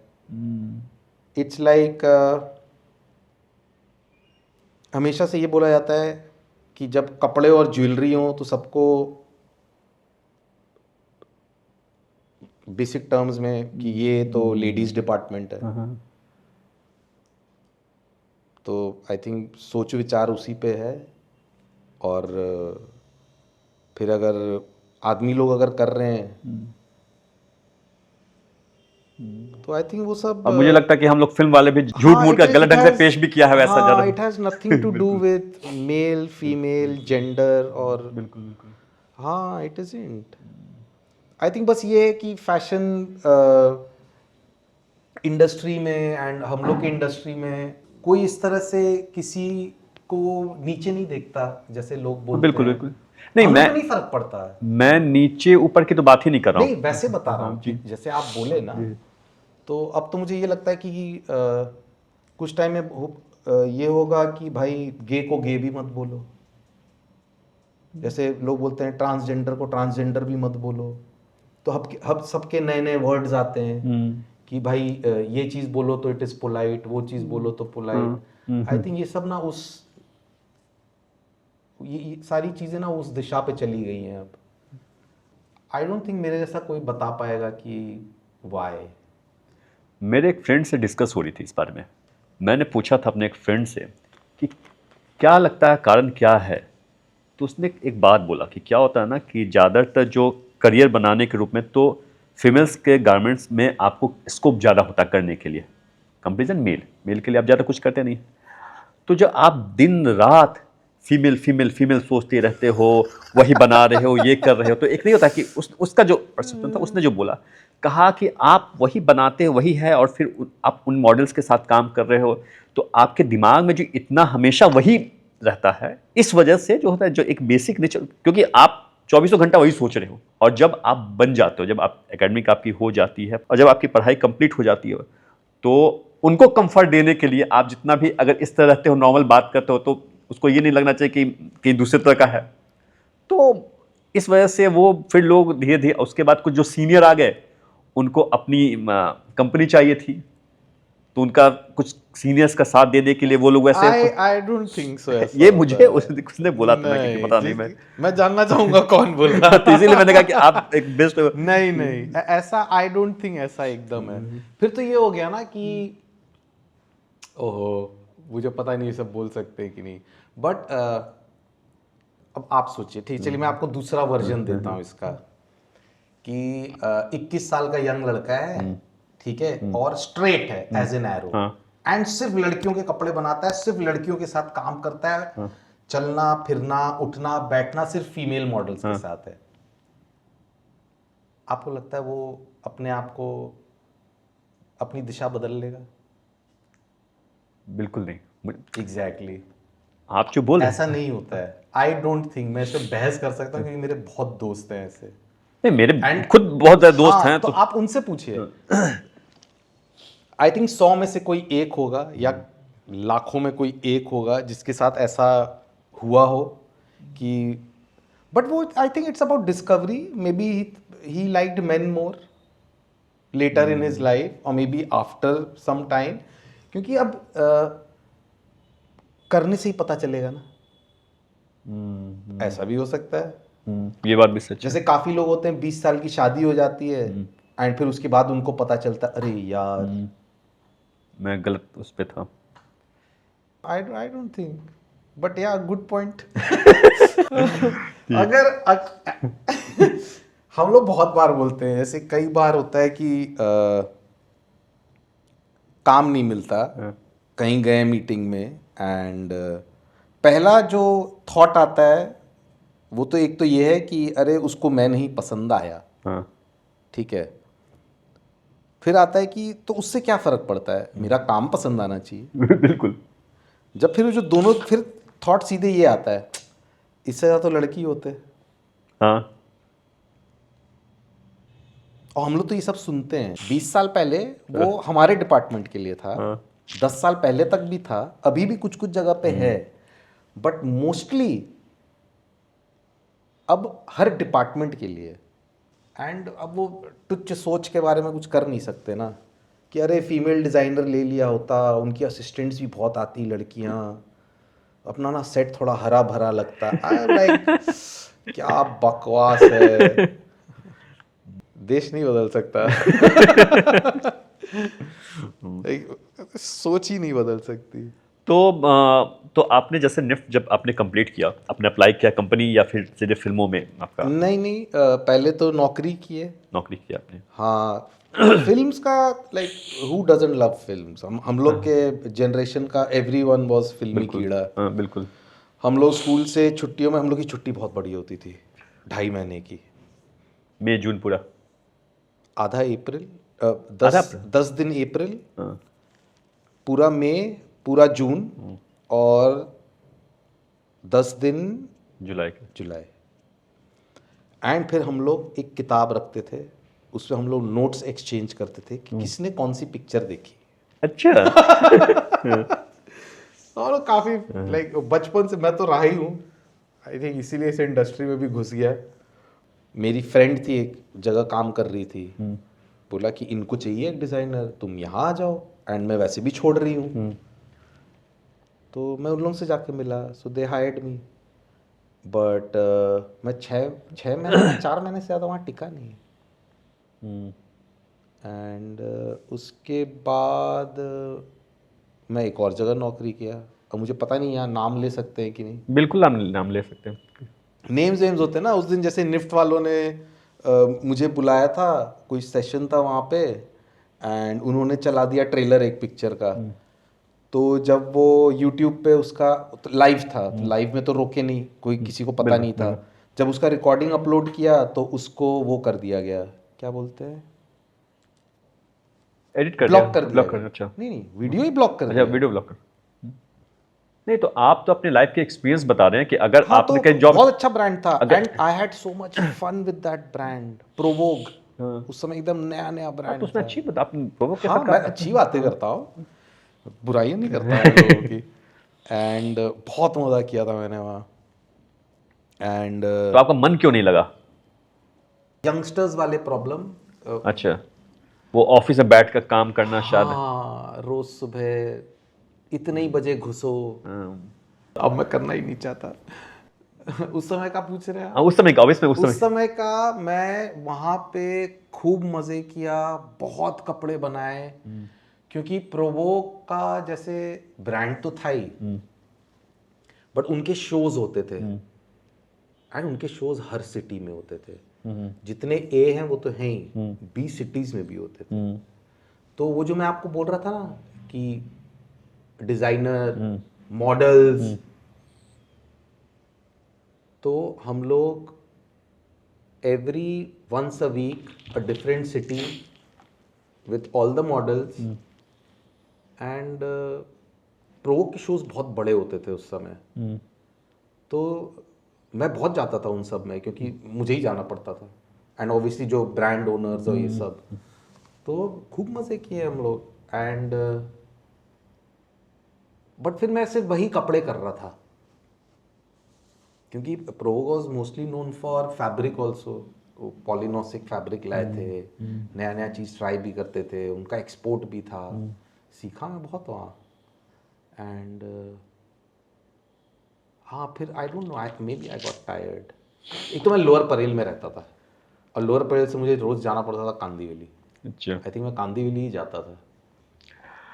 इट्स लाइक हमेशा से ये बोला जाता है कि जब कपड़े और ज्वेलरी हो तो सबको बेसिक टर्म्स में कि ये तो लेडीज डिपार्टमेंट है। तो आई थिंक सोच विचार उसी पे है। और फिर अगर आदमी लोग अगर कर रहे हैं तो आई थिंक वो सब अब मुझे लगता है कि हम लोग फिल्म वाले भी झूठ मूठ का गलत ढंग से पेश भी किया है वैसा हाँ, ज़्यादा। It has nothing to do with male female gender और बिल्कुल बिल्कुल। हाँ, इट इजंट। आई थिंक बस ये है कि फैशन इंडस्ट्री में एंड हम लोग के इंडस्ट्री में कोई इस तरह से किसी को नीचे नहीं देखता जैसे लोग बोलते बिल्कुल हैं। बिल्कुल। नहीं, हमें मैं तो नहीं फर्क पड़ता है। मैं नीचे ऊपर की तो बात ही नहीं कर रहा नहीं, हूँ। वैसे बता रहा हूँ कि जैसे आप बोले ना, तो अब तो मुझे ये लगता है कि कुछ टाइम में ये होगा कि भाई गे को गे भी मत बोलो, जैसे लोग बोलते हैं ट्रांसजेंडर को ट्रांसजेंडर भी मत बोलो। तो अब सबके नए नए वर्ड्स आते हैं कि भाई ये चीज़ बोलो तो इट इज़ पोलाइट, वो चीज़ बोलो तो पोलाइट। आई थिंक ये सब ना ये सारी चीज़ें ना उस दिशा पे चली गई हैं। अब आई डोंट थिंक मेरे जैसा कोई बता पाएगा कि वाई। मेरे एक फ्रेंड से डिस्कस हो रही थी इस बारे में। मैंने पूछा था अपने एक फ्रेंड से कि क्या लगता है कारण क्या है, तो उसने एक बात बोला कि क्या होता है ना कि ज़्यादातर जो करियर बनाने के रूप में तो फीमेल्स के गारमेंट्स में आपको स्कोप ज़्यादा होता करने के लिए, कंपेरिजन मेल के लिए आप ज़्यादा कुछ करते नहीं। तो जो आप दिन रात फीमेल फीमेल फीमेल सोचते रहते हो, वही बना रहे हो, ये कर रहे हो, तो एक नहीं होता कि उसका जो परसेप्शन था, उसने जो बोला, कहा कि आप वही बनाते हो, वही है, और फिर आप उन मॉडल्स के साथ काम कर रहे हो, तो आपके दिमाग में जो इतना हमेशा वही रहता है, इस वजह से जो होता है, जो एक बेसिक नेचर, क्योंकि आप 24 घंटा वही सोच रहे हो, और जब आप बन जाते हो, जब आप एकेडमिक आपकी हो जाती है और जब आपकी पढ़ाई कंप्लीट हो जाती है, तो उनको कंफर्ट देने के लिए आप जितना भी अगर इस तरह रहते हो, नॉर्मल बात करते हो, तो उसको ये नहीं लगना चाहिए कि कहीं दूसरे तरह का है। तो इस वजह से वो फिर लोग धीरे धीरे, उसके बाद कुछ जो सीनियर आ गए, उनको अपनी कंपनी चाहिए थी, तो उनका कुछ सीनियर्स का साथ देने के लिए वो लोग वैसे आई डोंट थिंक सो। ये मुझे उसने बोला था ना, कि पता नहीं, मैं जानना चाहूंगा कौन बोल रहा तो इसीलिए मैंने कहा कि आप एक बेस्ट। नहीं ऐसा आई डोंट थिंक ऐसा एकदम है। फिर तो ये हो गया ना कि ओहो, मुझे पता नहीं ये सब बोल सकते हैं कि नहीं, बट अब आप सोचिए, ठीक, चलिए मैं आपको दूसरा वर्जन देता हूँ इसका, कि 21 साल का यंग लड़का है, ठीक है, और स्ट्रेट है एज एन एरो, एंड सिर्फ लड़कियों के कपड़े बनाता है, सिर्फ लड़कियों के साथ काम करता है, चलना फिरना उठना बैठना सिर्फ फीमेल मॉडल्स के साथ है। आपको लगता है वो अपने आप को, अपनी दिशा बदल लेगा? बिल्कुल नहीं। एग्जैक्टली आप जो बोल रहे हैं, ऐसा नहीं होता है। आई डोंट थिंक, मैं इस पर बहस कर सकता हूँ क्योंकि मेरे बहुत दोस्त हैं ऐसे, नहीं, मेरे And- खुद बहुत सारे दोस्त हाँ, हैं, तो आप उनसे पूछिए। आई थिंक 100 में से कोई एक होगा या लाखों में कोई एक होगा जिसके साथ ऐसा हुआ हो कि, बट वो I think it's about discovery. Maybe he liked men more later in his life, और maybe after some time, क्योंकि अब करने से ही पता चलेगा ना। ऐसा भी हो सकता है। ये बात भी सच है। जैसे काफी लोग होते हैं 20 साल की शादी हो जाती है, एंड फिर उसके बाद उनको पता चलता है, अरे यार मैं गलत उस पे था। आई डोंट थिंक, बट या गुड पॉइंट। अगर हम लोग बहुत बार बोलते हैं, जैसे कई बार होता है कि काम नहीं मिलता, कहीं गए मीटिंग में, एंड पहला जो थॉट आता है वो तो एक तो ये है कि अरे उसको मैं नहीं पसंद आया, हाँ, ठीक है। फिर आता है कि तो उससे क्या फर्क पड़ता है, मेरा काम पसंद आना चाहिए। बिल्कुल। जब फिर जो दोनों, फिर थॉट सीधे ये आता है, इससे ज़्यादा तो लड़की होते। हाँ, और हम लोग तो ये सब सुनते हैं। 20 साल पहले वो हमारे डिपार्टमेंट के लिए था, 10 साल पहले तक भी था, अभी भी कुछ कुछ जगह पे है, बट मोस्टली अब हर डिपार्टमेंट के लिए। एंड अब वो तुच्छ सोच के बारे में कुछ कर नहीं सकते ना, कि अरे फीमेल डिज़ाइनर ले लिया होता, उनकी असिस्टेंट्स भी बहुत आती लड़कियां, अपना ना सेट थोड़ा हरा भरा लगता। आई लाइक क्या बकवास है, देश नहीं बदल सकता। सोच ही नहीं बदल सकती। तो आपने जैसे निफ्ट जब आपने कंप्लीट किया, आपने अप्लाई किया कंपनी या फिर सीधे फिल्मों में आपका? नहीं, पहले तो नौकरी किए। नौकरी किया आपने? हाँ, फिल्म्स का, like who doesn't love films. हम लोग के जनरेशन का एवरीवन वाज फिल्मी कीड़ा। हाँ, बिल्कुल। हम लोग स्कूल से छुट्टियों में, हम लोग की छुट्टी बहुत बड़ी होती थी, 2.5 महीने की। मई जून पूरा? आधा अप्रैल, 10 दिन अप्रैल, हाँ, पूरा मई, पूरा जून, और 10 दिन जुलाई। एंड फिर हम लोग एक किताब रखते थे, उसमें हम लोग नोट्स एक्सचेंज करते थे कि किसने कौन सी पिक्चर देखी। अच्छा। और काफ़ी लाइक बचपन से मैं तो रहा ही हूँ, आई थिंक इसीलिए इस इंडस्ट्री में भी घुस गया। मेरी फ्रेंड थी, एक जगह काम कर रही थी, बोला कि इनको चाहिए एक डिज़ाइनर, तुम यहाँ आ जाओ, एंड मैं वैसे भी छोड़ रही हूँ। तो मैं उन लोगों से जाके मिला, सो दे हायर्ड मी, बट मैं 4 महीने से ज़्यादा वहाँ टिका नहीं। एंड उसके बाद मैं एक और जगह नौकरी किया। अब मुझे पता नहीं यहाँ नाम ले सकते हैं कि नहीं। बिल्कुल नाम ले सकते हैं। नेम्स वेम्स होते हैं ना। उस दिन जैसे निफ्ट वालों ने मुझे बुलाया था, कोई सेशन था वहाँ पे, एंड उन्होंने चला दिया ट्रेलर एक पिक्चर का। तो जब वो यूट्यूब पे उसका लाइव था, तो लाइव में तो रोके नहीं, कोई किसी को पता नहीं था। जब उसका रिकॉर्डिंग अपलोड किया तो उसको वो कर दिया गया, क्या बोलते हैं, एडिट कर ब्लॉक कर दिया ब्लॉक कर गया। अच्छा नहीं नहीं, वीडियो ही ब्लॉक कर अच्छा दिया। वीडियो ब्लॉक कर। नहीं तो आप तो अपने लाइफ के एक्सपीरियंस बता रहे हैं कि अगर हाँ, आपने तो कहीं जॉब बहुत अच्छा ब्रांड था अगर- and I had so much fun with that brand Provogue. उस समय एकदम नया नया ब्रांड तो उसमें था। अच्छी बात आपने प्रोवोक के हाँ, साथ मैं काम अच्छी बातें करता हूँ, बुराइयां नहीं करता मैं लोगों की। एंड बहुत मजा किया था मैंने वहाँ। एंड तो आपका मन क्यों नहीं लगा? यंगस्टर्स वाले प्रॉब्लम। अच्छा, वो ऑफिस में बैठ कर काम करना शायद। हाँ, रोज सुबह इतने ही बजे घुसो, अब मैं करना ही नहीं चाहता। उस समय का पूछ रहे हैं आप? हाँ, उस समय का ऑफिस में उस समय का मैं वहाँ पे खूब मज़े किया, बहुत कपड़े बनाए, क्योंकि प्रोवो का जैसे ब्रांड तो था ही, बट उनके शोज होते थे एंड उनके शोज हर सिटी में होते थे। जितने ए हैं वो तो हैं ही, बी सिटीज में भी होते थे। तो वो जो मैं आपको बोल रहा था ना कि डिजाइनर मॉडल्स, तो हम लोग every once a week a different city with all the models and pro के शोज बहुत बड़े होते थे उस समय। तो मैं बहुत जाता था उन सब में, क्योंकि मुझे ही जाना पड़ता था एंड ऑब्वियसली जो ब्रांड ओनर्स और ये सब, तो खूब मजे किए हम लोग। एंड बट फिर मैं सिर्फ वही कपड़े कर रहा था, क्योंकि pro was mostly known for fabric also. Polynosic fabric लाए थे, नया नया चीज़ ट्राई भी करते थे, उनका एक्सपोर्ट भी था। सीखा मैं बहुत वहाँ। एंड हाँ, फिर I don't know, maybe I got tired. एक तो मैं लोअर परेल में रहता था और लोअर परेल से मुझे रोज़ जाना पड़ता था कांदीवली। अच्छा आई थिंक मैं कांदीवली ही जाता था।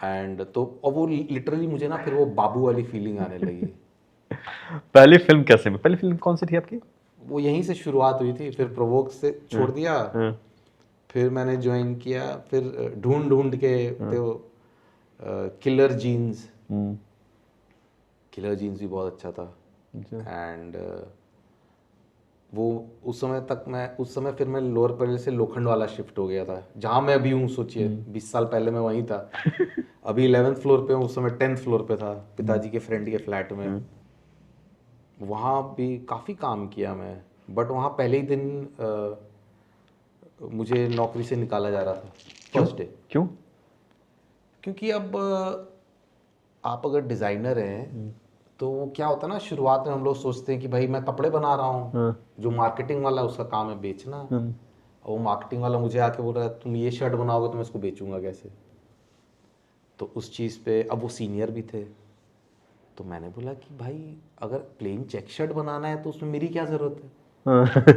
एंड तो और वो लिटरली मुझे ना फिर वो बाबू वाली फीलिंग आने लगी। पहली फिल्म कैसे में? पहली फिल्म कौन सी थी आपकी? वो यहीं से शुरुआत हुई थी, फिर प्रोवोक से छोड़ दिया, फिर मैंने ज्वाइन किया, फिर ढूंढ ढूंढ के तो किलर जीन्स। किलर जीन्स भी बहुत अच्छा था। एंड वो उस समय फिर मैं लोअर परेल से लोखंड वाला शिफ्ट हो गया था, जहाँ मैं अभी हूँ। सोचिए 20 साल पहले मैं वहीं था। अभी 11th फ्लोर पे हूँ, उस समय 10th फ्लोर पे था, पिताजी के फ्रेंड के फ्लैट में। वहाँ भी काफ़ी काम किया मैं, बट वहाँ पहले ही दिन मुझे नौकरी से निकाला जा रहा था, फर्स्ट डे। क्यों? क्योंकि अब आप अगर डिज़ाइनर हैं तो वो क्या होता है ना, शुरुआत में हम लोग सोचते हैं कि भाई मैं कपड़े बना रहा हूँ, जो मार्केटिंग वाला उसका काम है बेचना। और वो मार्केटिंग वाला मुझे आके बोल रहा है तुम ये शर्ट बनाओगे तो मैं इसको बेचूंगा कैसे। तो उस चीज़ पे अब वो सीनियर भी थे, तो मैंने बोला कि भाई अगर प्लेन चेक शर्ट बनाना है तो उसमें मेरी क्या ज़रूरत है,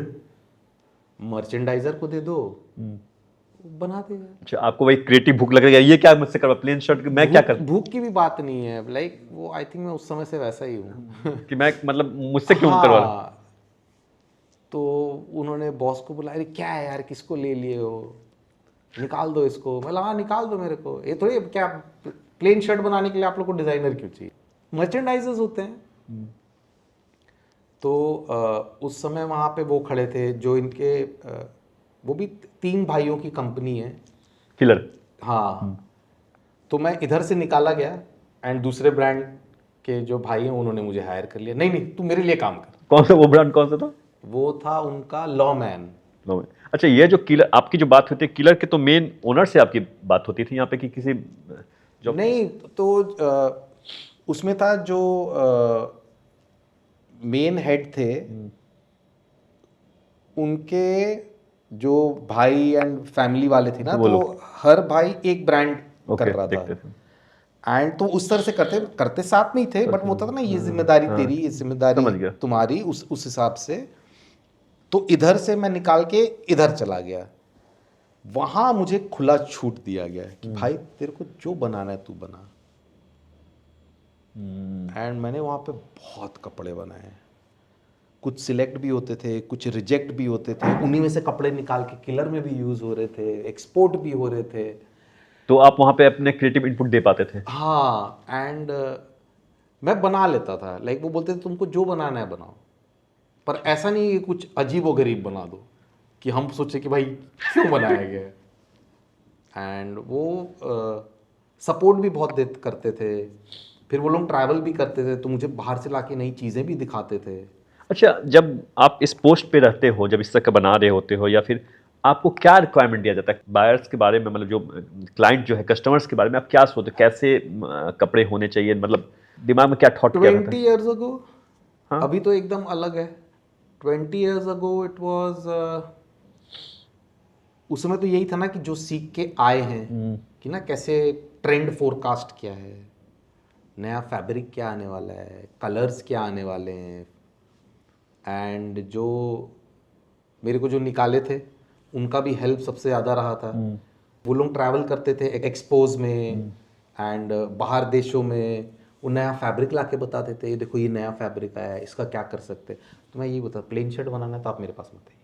मर्चेंडाइजर को दे दो, बना देगा। अच्छा, आपको वही क्रिएटिव भूख लग रही है, ये क्या मुझसे करवा, प्लेन शर्ट मैं क्या कर, भूख की भी बात नहीं है, लाइक वो आई थिंक मैं उस समय से वैसा ही हूँ। कि मैं मतलब मुझसे क्यों करवा रहा? हाँ, तो उन्होंने बॉस को बोला अरे क्या है यार, किसको ले लिए हो, निकाल दो इसको। मैं लगा निकाल दो मेरे को, ये थोड़ी क्या प्लेन शर्ट बनाने के लिए आप लोग को डिज़ाइनर क्यों चाहिए, मर्चेंडाइजर्स होते हैं। तो उस समय वहाँ पे वो खड़े थे जो इनके वो भी 3 भाइयों की कंपनी है, किलर। हाँ। तो मैं इधर से निकाला गया एंड दूसरे ब्रांड के जो भाई हैं उन्होंने मुझे हायर कर लिया। नहीं नहीं, तू मेरे लिए काम कर। कौन सा वो ब्रांड कौन सा था? वो था उनका लॉमैन। अच्छा, ये जो किलर आपकी जो बात होती है, किलर के तो मेन ओनर से आपकी बात होती थी यहाँ पे कि किसी जो नहीं, तो उसमें था जो मेन हेड थे, उनके जो भाई एंड फैमिली वाले थे ना, वो तो हर भाई एक ब्रांड कर ओके रहा देखते था। थे। एंड तो उस तरह से करते करते साथ में ही थे, बट वो होता था ना ये जिम्मेदारी तेरी, ये जिम्मेदारी समझ गया। तुम्हारी, उस हिसाब से। तो इधर से मैं निकाल के इधर चला गया, वहां मुझे खुला छूट दिया गया कि भाई तेरे को जो बनाना है तू बना। एंड मैंने वहाँ पे बहुत कपड़े बनाए, कुछ सिलेक्ट भी होते थे, कुछ रिजेक्ट भी होते थे, उन्हीं में से कपड़े निकाल के किलर में भी यूज़ हो रहे थे, एक्सपोर्ट भी हो रहे थे। तो आप वहाँ पे अपने क्रिएटिव इनपुट दे पाते थे? हाँ, एंड मैं बना लेता था। लाइक वो बोलते थे तुमको जो बनाना है बनाओ, पर ऐसा नहीं कि कुछ अजीबो गरीब बना दो कि हम सोचे कि भाई क्यों बनाया गया है। एंड वो सपोर्ट भी बहुत करते थे। फिर वो लोग ट्रैवल भी करते थे तो मुझे बाहर से लाके नई चीज़ें भी दिखाते थे। अच्छा, जब आप इस पोस्ट पे रहते हो, जब इस तरह का बना रहे होते हो, या फिर आपको क्या रिक्वायरमेंट दिया जाता है बायर्स के बारे में, मतलब जो क्लाइंट जो है, कस्टमर्स के बारे में आप क्या सोचते हो, कैसे कपड़े होने चाहिए, मतलब दिमाग में क्या थॉट क्या रहता 20 है? ईयर्स अगो, हाँ। अभी तो एकदम अलग है। 20 ईयर्स अगो इट वाज, उस समय तो यही था ना कि जो सीख के आए हैं कि ना कैसे ट्रेंड फोरकास्ट क्या है, नया फैब्रिक क्या आने वाला है, कलर्स क्या आने वाले हैं। एंड जो मेरे को जो निकाले थे उनका भी हेल्प सबसे ज़्यादा रहा था। वो लोग ट्रैवल करते थे एक्सपोज में एंड बाहर देशों में, वो नया फैब्रिक ला के बताते थे, ये देखो ये नया फैब्रिक आया है, इसका क्या कर सकते हैं। तो मैं यही बता, प्लेन शर्ट बनाना है तो आप मेरे पास मत आइए।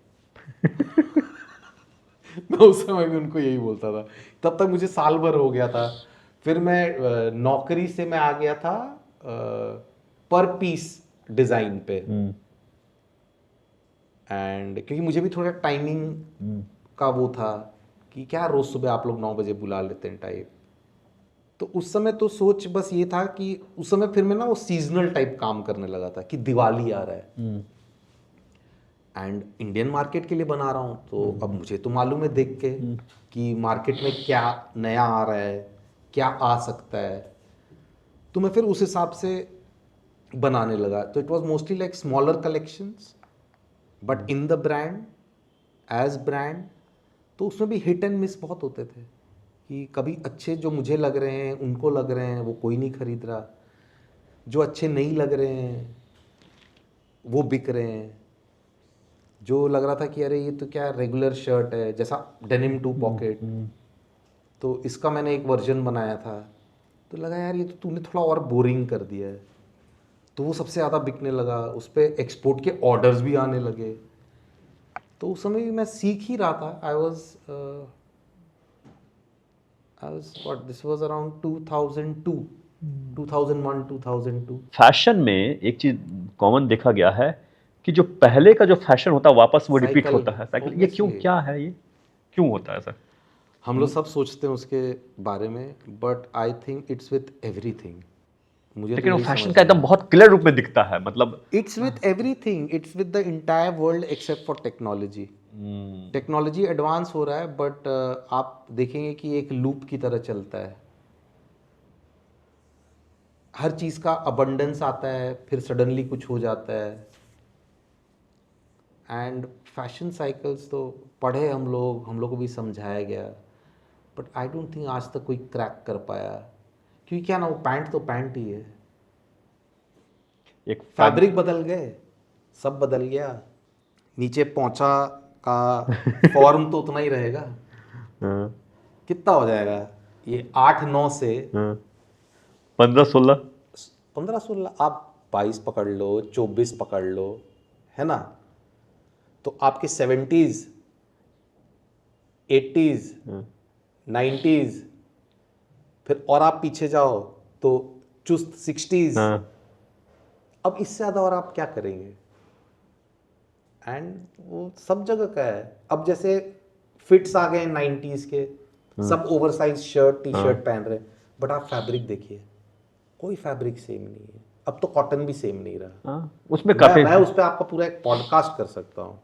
मैं उस समय भी उनको यही बोलता था। तब तक मुझे साल भर हो गया था। फिर मैं नौकरी से मैं आ गया था पर पीस डिज़ाइन पे। एंड क्योंकि मुझे भी थोड़ा टाइमिंग का वो था कि क्या रोज़ सुबह आप लोग 9 बजे बुला लेते हैं टाइप। तो उस समय तो सोच बस ये था कि उस समय फिर मैं ना वो सीजनल टाइप काम करने लगा था कि दिवाली आ रहा है एंड इंडियन मार्केट के लिए बना रहा हूँ, तो अब मुझे तो मालूम है देख के कि मार्केट में क्या नया आ रहा है, क्या आ सकता है। तो मैं फिर उस हिसाब से बनाने लगा। तो it was mostly like smaller collections but in the brand, as brand. तो उसमें भी हिट एंड मिस बहुत होते थे कि कभी अच्छे जो मुझे लग रहे हैं उनको लग रहे हैं, वो कोई नहीं खरीद रहा। जो अच्छे नहीं लग रहे हैं वो बिक रहे हैं। जो लग रहा था कि अरे ये तो क्या रेगुलर शर्ट है, जैसा डेनिम 2 पॉकेट, तो इसका मैंने एक वर्जन बनाया था, तो लगा यार ये तो तूने थोड़ा और बोरिंग कर दिया है। तो वो सबसे ज़्यादा बिकने लगा, उस पर एक्सपोर्ट के ऑर्डर्स भी आने लगे। तो उस समय भी मैं सीख ही रहा था। I was what, this was around 2002, 2001, 2002। Fashion में एक चीज कॉमन देखा गया है कि जो पहले का जो फैशन होता है वापस वो रिपीट साइकिल, होता है, साइकिल। ये क्यों, ऑब्वियसली क्या है ये, क्यों होता है ऐसा? हम लोग सब सोचते हैं उसके बारे में, but I think it's with everything. मुझे तो लेकिन वो यही फैशन समझ का में एकदम आया। बहुत क्लियर रूप में दिखता है, मतलब it's with everything, it's with the entire world except for technology. Technology advance हो रहा है बट आप देखेंगे कि एक लूप की तरह चलता है। हर चीज़ का अबंडेंस आता है, फिर सडनली कुछ हो जाता है। एंड फैशन साइकिल्स तो पढ़े हम लोग को भी समझाया गया, बट आई डोंट थिंक आज तक कोई क्रैक कर पाया। क्योंकि क्या ना, वो पैंट तो पैंट ही है। एक फैब्रिक बदल गए, सब बदल गया, नीचे पोंछा का फॉर्म तो उतना ही रहेगा। हाँ, कितना हो जाएगा ये 8-9 से हाँ, 15-16। 15-16, आप 22 पकड़ लो, 24 पकड़ लो, है ना। तो आपके 70s, 80s, 90s, फिर और आप पीछे जाओ तो चुस्त 60s। हाँ, अब इससे ज़्यादा और आप क्या करेंगे। एंड वो सब जगह का है। अब जैसे फिट्स आ गए 90s के, सब ओवरसाइज शर्ट टी शर्ट पहन रहे, बट आप फैब्रिक देखिए, कोई फैब्रिक सेम नहीं है। अब तो कॉटन भी सेम नहीं रहा। हाँ, उसमें तो काफी मैं उस पर आपका पूरा एक पॉडकास्ट कर सकता हूँ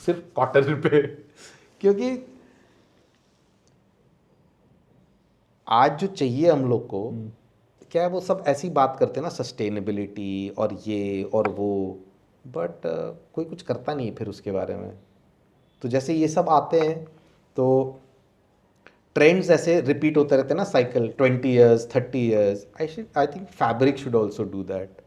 सिर्फ कॉटन पे। क्योंकि आज जो चाहिए हम लोग को, क्या है, वो सब ऐसी बात करते हैं ना, सस्टेनेबिलिटी और ये और वो, बट कोई कुछ करता नहीं है फिर उसके बारे में। तो जैसे ये सब आते हैं तो ट्रेंड्स ऐसे रिपीट होते रहते हैं ना, cycle 20 years 30 years. I think fabric should also do that.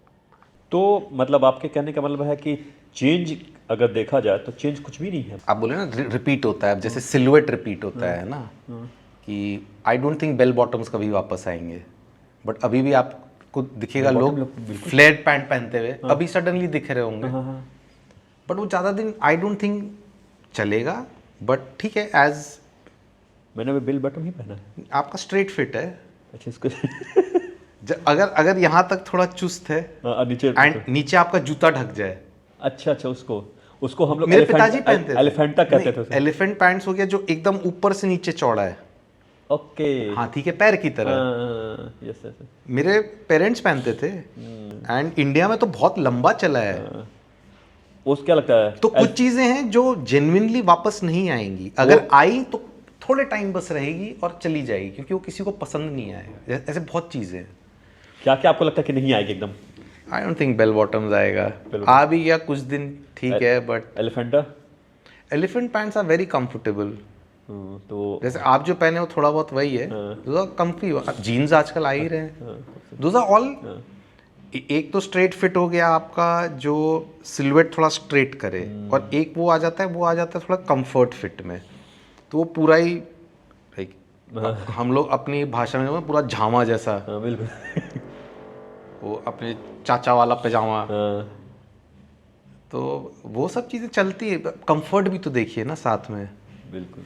तो मतलब आपके कहने का मतलब है कि चेंज अगर देखा जाए तो चेंज कुछ भी नहीं है। आप बोले ना रिपीट होता है, अब जैसे सिलुएट रिपीट होता है ना, कि I don't think bell bottoms कभी वापस आएंगे, बट अभी भी आपको दिखेगा लोग फ्लेयर पैंट पहनते हुए, अभी सडनली दिख रहे होंगे। बट वो ज़्यादा दिन आई डोंट थिंक चलेगा। बट ठीक है, एज मैंने अभी बेल बटन ही पहना है। आपका स्ट्रेट फिट है। अच्छा इसको अगर यहाँ तक थोड़ा चुस्त है नीचे एंड नीचे आपका जूता ढक जाए। अच्छा उसको हम लोग मेरे पिताजी पहनते थे। एलिफेंटा कहते थे उसे। एलिफेंट पैंट्स हो गया जो एकदम ऊपर से नीचे चौड़ा है, ओके, हाथी के पैर की तरह। Yes yes. मेरे पेरेंट्स पहनते थे एंड इंडिया में तो बहुत लंबा चला है। उस क्या लगता है तो कुछ चीजें हैं जो जेन्युइनली वापस नहीं आएंगी, अगर आई तो थोड़े टाइम बस रहेगी और चली जाएगी, क्योंकि वो किसी को पसंद नहीं आएगा। ऐसे बहुत चीजें हैं। क्या क्या आपको लगता है कि नहीं आएगी एकदम? I don't think bell bottoms आएगा। आ भी गया कुछ दिन ठीक है, but Elephanta, elephant pants are very comfortable. तो जैसे आप जो पहने हो थोड़ा बहुत वही है, कंफी। जीन्स आजकल आ ही रहे हैं, दोज आर ऑल। एक तो स्ट्रेट फिट हो गया आपका, जो सिलुएट थोड़ा स्ट्रेट करे, और एक वो आ जाता है थोड़ा कंफर्ट फिट में। तो वो पूरा ही लाइक हम लोग अपनी भाषा में पूरा झामा जैसा, बिल्कुल वो अपने चाचा वाला पैजामा। तो वो सब चीज़ें चलती है, कंफर्ट भी तो देखिए ना साथ में। बिल्कुल।